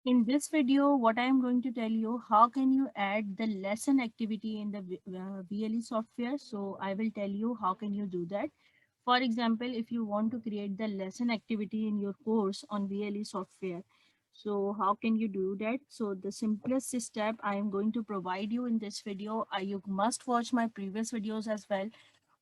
In this video, what I am going to tell you, how can you add the lesson activity in the VLE software. So I will tell you how can you do that. For example, if you want to create the lesson activity in your course on VLE software, so how can you do that? So the simplest step I am going to provide you in this video. You must watch my previous videos as well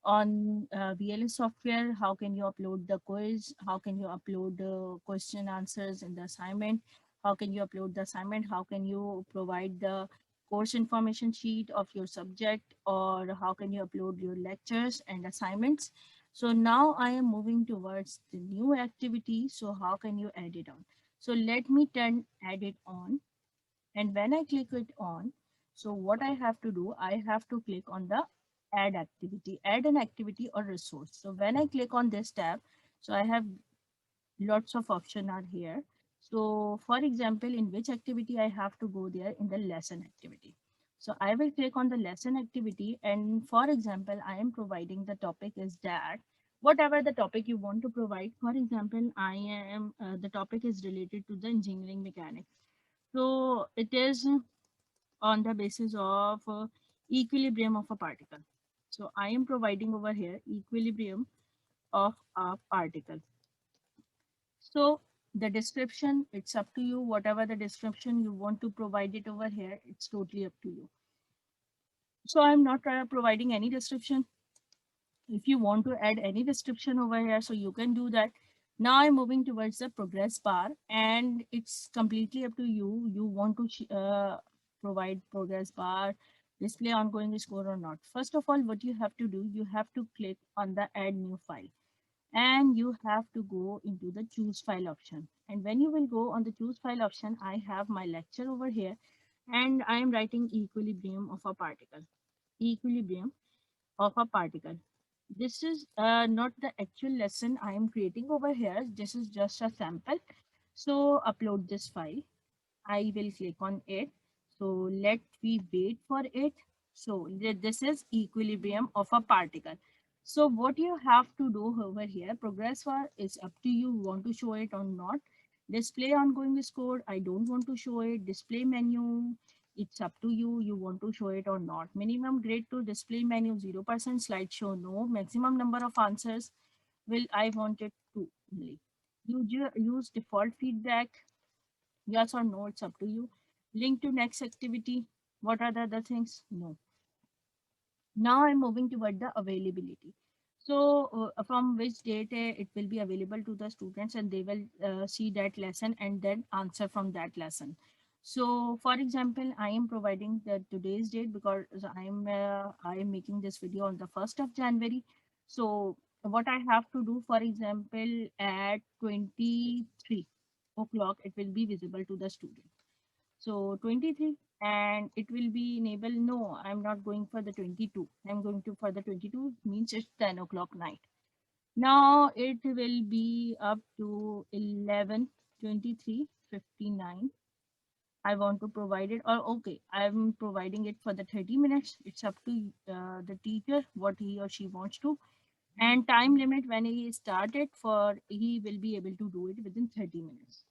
on VLE software. How can you upload the quiz? How can you upload the question answers in the assignment? How can you upload the assignment? How can you provide the course information sheet of your subject, or how can you upload your lectures and assignments? So now I am moving towards the new activity. So how can you add it on? So let me turn add it on, and when I click it on, so what I have to do, I have to click on the add activity, add an activity or resource. So when I click on this tab, so I have lots of option are here. So for example, in which activity I have to go there, in the lesson activity. So I will click on the lesson activity, and for example, I am providing the topic is that whatever the topic you want to provide. For example, I am the topic is related to the engineering mechanics. So it is on the basis of equilibrium of a particle. So I am providing over here equilibrium of a particle. So the description, it's up to you. Whatever the description you want to provide it over here, it's totally up to you. So I'm not providing any description. If you want to add any description over here, so you can do that. Now I'm moving towards the progress bar, and it's completely up to you. You want to provide progress bar, display ongoing score or not. First of all, what you have to do, you have to click on the add new file, and you have to go into the choose file option. And when you will go on the choose file option, I have my lecture over here, and I am writing equilibrium of a particle. Equilibrium of a particle. This is not the actual lesson I am creating over here. This is just a sample. So upload this file. I will click on it. So let we wait for it. So this is equilibrium of a particle. So what you have to do over here, progress bar is up to you. Want to show it or not? Display ongoing score. I don't want to show it. Display menu. It's up to you. You want to show it or not. Minimum grade to display menu 0%. Slideshow no. Maximum number of answers. Will I want it to only. Use default feedback. Yes or no, it's up to you. Link to next activity. What are the other things? No. Now I'm moving toward the availability. So from which date it will be available to the students, and they will see that lesson and then answer from that lesson. So for example, I am providing the today's date because I am making this video on the 1st of January. So what I have to do, for example, at 23 o'clock, it will be visible to the student. So 23, and it will be enabled. No, I'm not going for the 22. I'm going to for the 22, means it's 10 o'clock night. Now it will be up to 11, 23, 59. I want to provide it, or okay, I'm providing it for the 30 minutes. It's up to the teacher what he or she wants to. And time limit, when he started for, he will be able to do it within 30 minutes.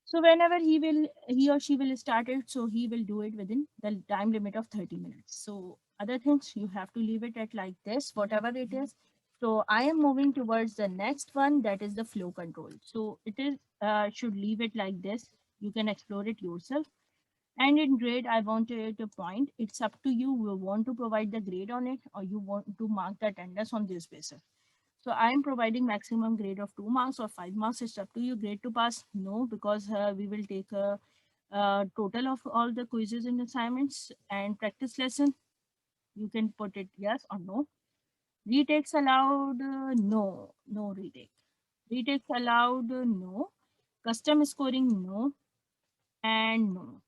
So whenever he or she will start it, so he will do it within the time limit of 30 minutes. So other things you have to leave it at like this, whatever it is. So I am moving towards the next one, that is the flow control. So it is should leave it like this. You can explore it yourself. And in grade, I want it a point. It's up to you. You want to provide the grade on it, or you want to mark the attendance on this basis. So I am providing maximum grade of 2 marks or 5 marks. It's up to you. Grade to pass, no, because we will take a total of all the quizzes and assignments and practice lesson. You can put it yes or no. Retakes allowed, no, no retake. Retakes allowed, no. Custom scoring, no, and no.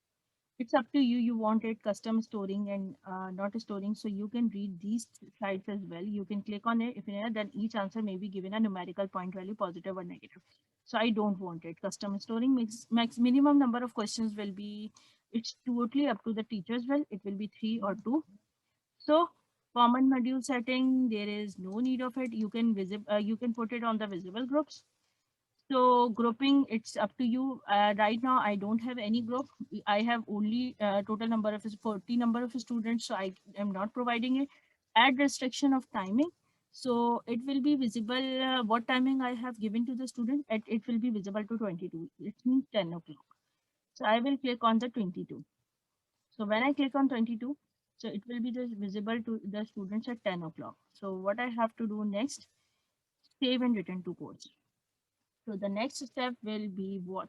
It's up to you. You want it custom storing and not storing, so you can read these slides as well. You can click on it. If you know, then each answer may be given a numerical point value, positive or negative. So I don't want it custom storing. Max minimum number of questions will be, it's totally up to the teachers. Well, it will be 3 or 2. So common module setting, there is no need of it. You can you can put it on the visible groups. So grouping, it's up to you. Right now, I don't have any group. I have only total number of 40 number of students, so I am not providing it. Add restriction of timing. So it will be visible what timing I have given to the student. It will be visible to 22. It means 10 o'clock. So I will click on the 22. So when I click on 22, so it will be just visible to the students at 10 o'clock. So what I have to do next, save and return to course. So the next step will be what?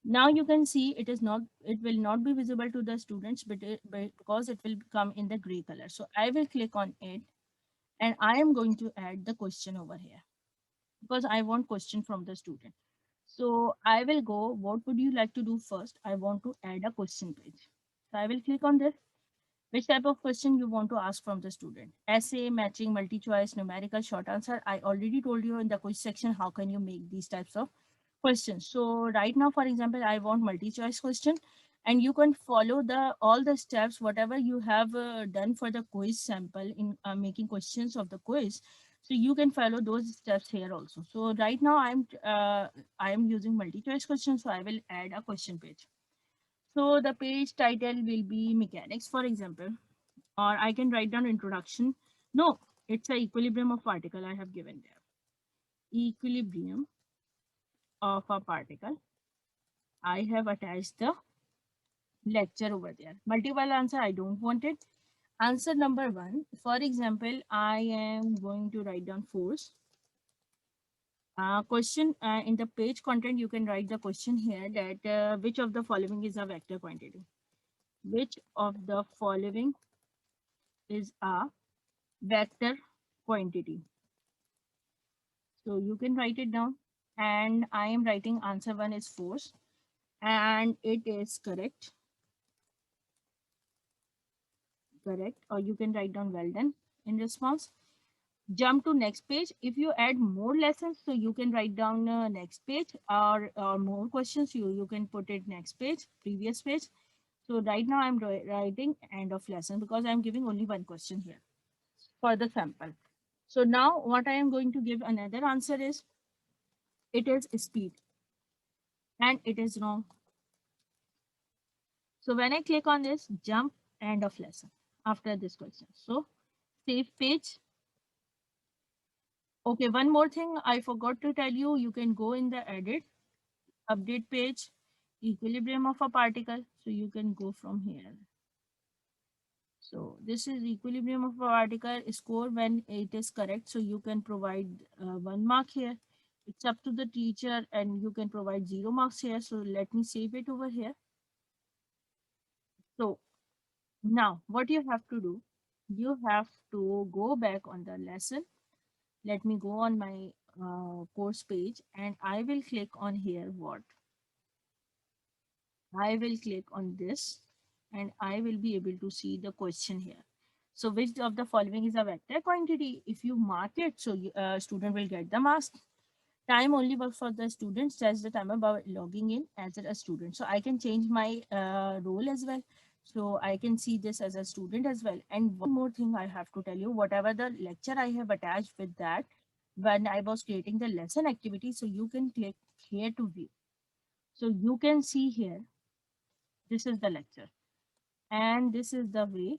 Now you can see it will not be visible to the students, but because it will come in the gray color. So I will click on it and I am going to add the question over here because I want question from the student. So I will go, what would you like to do first? I want to add a question page. So I will click on this. Which type of question you want to ask from the student? Essay, matching, multi-choice, numerical, short answer. I already told you in the quiz section how can you make these types of questions. So right now, for example, I want multi-choice question, and you can follow the all the steps whatever you have done for the quiz sample in making questions of the quiz. So you can follow those steps here also. So right now I am using multi-choice question, so I will add a question page. So the page title will be mechanics, for example, or I can write down introduction. No, it's a equilibrium of particle I have given there. Equilibrium of a particle. I have attached the lecture over there. Multiple answer, I don't want it. Answer number one, for example, I am going to write down force. Question in the page content, you can write the question here that which of the following is a vector quantity? Which of the following is a vector quantity? So you can write it down. And I am writing answer one is force. And it is correct. Correct. Or you can write down well done in response. Jump to next page. If you add more lessons, so you can write down next page, or more questions, you can put it next page, previous page. So right now I'm writing end of lesson because I'm giving only one question here for the sample. So now what I am going to give another answer is it is speed, and it is wrong. So when I click on this, jump, end of lesson after this question. So save page. Okay, one more thing I forgot to tell you. You can go in the edit, update page, equilibrium of a particle. So you can go from here. So this is equilibrium of a particle score when it is correct. So you can provide 1 mark here. It's up to the teacher and you can provide 0 marks here. So let me save it over here. So now what you have to do, you have to go back on the lesson. Let me go on my course page and I will click on here what? I will click on this and I will be able to see the question here. So which of the following is a vector quantity? If you mark it, so student will get the marks. Time only works for the students. That's the time about logging in as a student. So I can change my role as well. So I can see this as a student as well. And one more thing I have to tell you, whatever the lecture I have attached with that, when I was creating the lesson activity, so you can click here to view. So you can see here, this is the lecture. And this is the way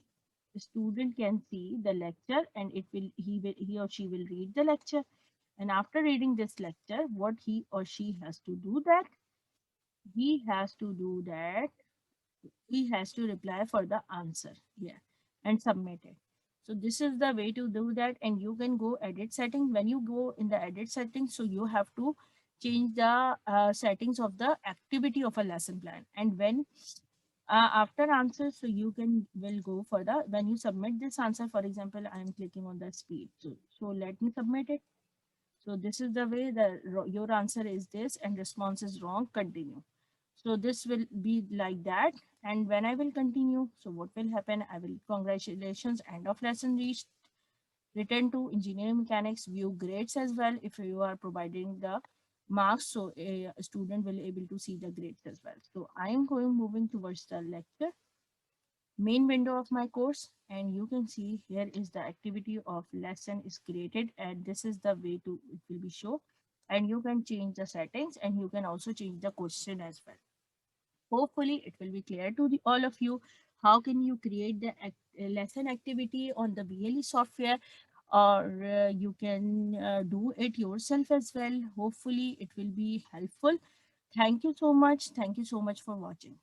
the student can see the lecture and he or she will read the lecture. And after reading this lecture, what he or she has to do that, he has to do that, he has to reply for the answer here and submit it. So this is the way to do that. And you can go edit settings. When you go in the edit settings, so you have to change the settings of the activity of a lesson plan. And when after answer, so you can will go for the, when you submit this answer, for example, I am clicking on the speed. So let me submit it. So this is the way the your answer is this and response is wrong, continue. So this will be like that. And when I will continue, so what will happen? I will, congratulations, end of lesson reached. Return to engineering mechanics, view grades as well. If you are providing the marks, so a student will able to see the grades as well. So I am moving towards the lecture main window of my course, and you can see here is the activity of lesson is created, and this is the way to it will be show. and you can change the settings, and you can also change the question as well. Hopefully it will be clear to all of you how can you create the lesson activity on the VLE software, or you can do it yourself as well. Hopefully it will be helpful. Thank you so much. Thank you so much for watching.